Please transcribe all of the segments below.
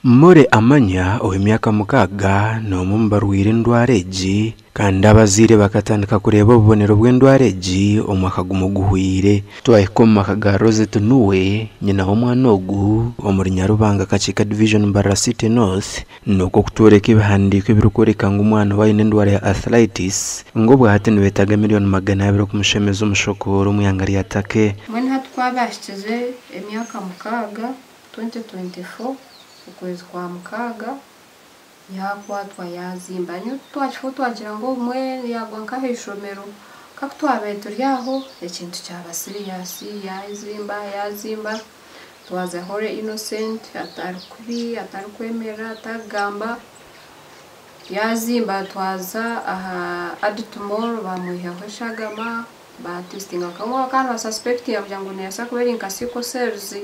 More amanya ow'emyaka mukaga n'omumbarwire endwara egi kandi abazaire bakatandika kureba obubonero bw'endwara egi omwaka gumwe guhwire. Twahika omu maka ga Rosette Nuwe nyina w'omwana ogu omuri Nyarubanga Kakiika Division Mbarara City North n'okwo kutoreka ebihandiiko ebirikworeka ngu omwana we aine endwara ya arthritis ng'obwa hati nibeetaga miliyoni 200 kumushemeza omushokoro omu ihanga rya Take. Mwene hati twabashikize emyaka mukaga 2024 ukwezi kwa mukaga yakwatwa yazimba nyo twagira ngo umwe yagwa nkaho ishomero kakutwabaye turyaho ekintu cyaba serious yazimba twaza hore innocent atari kubi atari kwemera atagamba yazimba twaza tomorrow bamuhiyeho shagama ba testing akamwa kandi suspect yavuga ngo nesa kubera inkasiko cells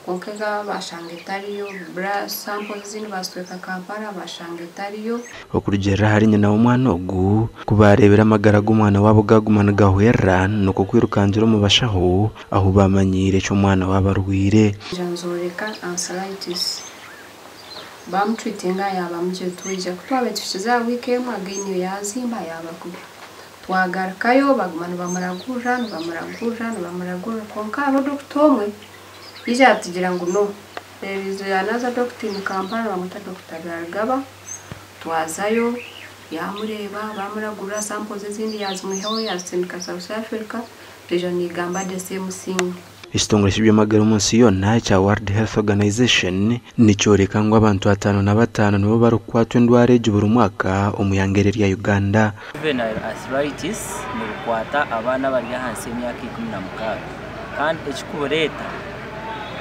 konkega bashangetariyo bra samples zini basweka Kampala bashangetariyo okurugera hari nyina w'omwana ogu kubarebera amagara g'umwana wabo gagumana gahwera nuko kwirukangira mu bashaho aho bamanyire cyo umwana wabarwire janzoreka arthritis bamtreatinga yabamuje twije kutwabe tushiza weekend again yazimba yabakuba twagarkayo bagumana bamaragura konka ro doktomwe ije atugira ngo no there is another doctor in Kampala bamuta Dr. Gargaba twazayo yamureba bamuragura samples zindi yazimweho yazindika South Africa deja ni gamba the same thing. Isitongole cy'amagara umunsi yona cya World Health Organization nicyoreka ngo abantu 5 nibo barukwatwa endwara egi buri mwaka omuyangere rya Uganda. Juvenile arthritis ni kwata abana bari hansi y'imyaka 16 kandi ekikuboreta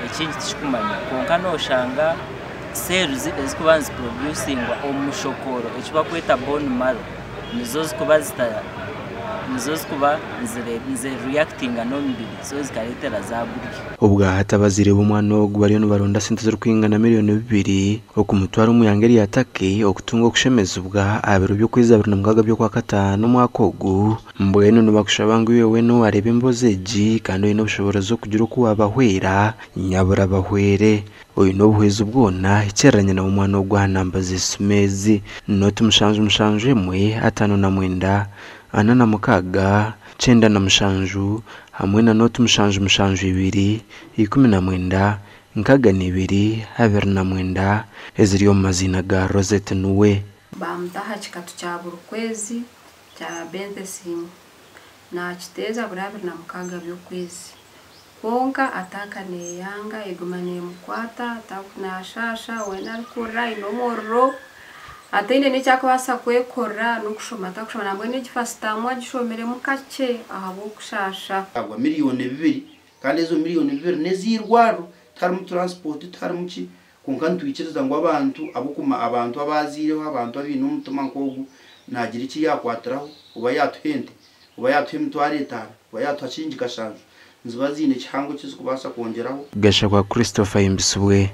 ekintu kikumanya konka noshanga cells ezikubanza producing omushokoro ekibakweta bone marrow nizo zikuba nze reacting anombili so zikaletera zaburi ubwa hatabazire b'umwana ogu bariyo baronda sente z'ukwingana miliyoni 2 okumutwara omuyangeri ya Take okutunga okushemeza ubwa abiro byo kwizabira namugaga byo kwa katano mwaka ogu mbwene nibakushaba ngo yewe no warebe imboze egi kandi ino bushoborazo kugira ko wabahwera nyabura bahwere oyu no buhezo bwona ikeranye na umwana ogu hanambaze sumezi noti mushanju mwe 5 ana na mukaga 9 na mushanju hamwe na noti mushanju 2 19 nkaga 2 29 eziri yo mazina ga Rosette Nuwe bamtaha kikatu cya buri kwezi cya benzesimu na kiteza burabiri na mukaga byo kwezi konka atakane yanga igumane mukwata atakuna shasha wena rikura inomoro atende necyakubasa kwekora no kushoma atakushoma nabwo n'igifasitamwa gishomere mukake ahabo kushasha agwa miliyoni 2 kandi ezo miliyoni 2 nezirwaro tari mu transport tari muki konka ntwikiriza ngo abantu abazireho abantu abintu umutuma nkogu nagira iki yakwatiraho uba yatuhende uba yatuhemtware etara uba yatwachinji kashanju nzibazine cyango cy'izikubasa kongeraho gasha kwa Christopher Imbisubwe.